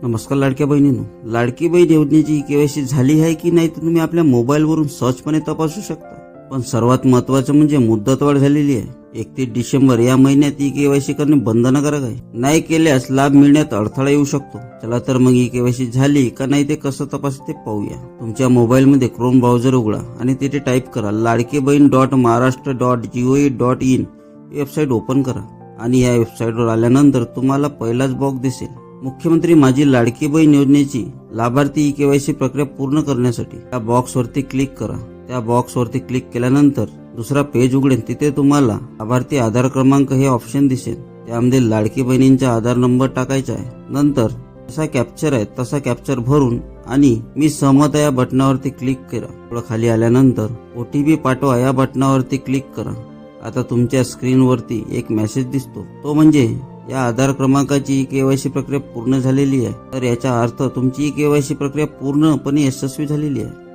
नमस्कार लाडक्या बहिणींनो, लाडकी बहीण योजनेची केवायसी झाली आहे की नाही ते तुम्ही आपल्या मोबाईलवरून सहजपणे तपासू शकता. पण सर्वात महत्त्वाचं म्हणजे मुदतवाढ झालेली आहे. 31 डिसेंबर या महिन्यात ई केवायसी करणे बंधनकारक आहे. नाही केल्यास लाभ मिळण्यात अडथळा येऊ शकतो. चला तर मग ई केवायसी झाली का नाही ते कसं तपासते ते पाहूया. तुमच्या मोबाईलमध्ये क्रोम ब्राउझर उघडा आणि तिथे टाईप करा ladkebhin.maharashtra.gov.in वेबसाईट ओपन करा आणि या वेबसाईटवर आल्यानंतर तुम्हाला पहिलाच बॉक्स दिसेल, मुख्यमंत्री माझी लाडकी बहीण योजनेची लाभार्थी ई केवायसी प्रक्रिया पूर्ण करण्यासाठी. त्या बॉक्सवरती क्लिक करा. त्या बॉक्सवरती क्लिक केल्यानंतर दुसरा पेज उघडेल. तिथे तुम्हाला लाभार्थी आधार क्रमांक हे ऑप्शन दिसेल. त्यामध्ये लाडकी बहिणींचा आधार नंबर टाकायचा आहे. नंतर जसा कॅप्चर आहे तसा कॅप्चर भरून आणि मी सहमत आहे या बटनावरती क्लिक करा. थोडं खाली आल्यानंतर OTP पाठवा या बटनावरती क्लिक करा. आता तुमच्या स्क्रीनवरती एक मेसेज दिसतो, तो म्हणजे या आधार क्रमांकाची ई केवायसी प्रक्रिया पूर्ण झालेली आहे. तर याचा अर्थ तुमची ई केवायसी प्रक्रिया पूर्णपणे यशस्वी झालेली आहे.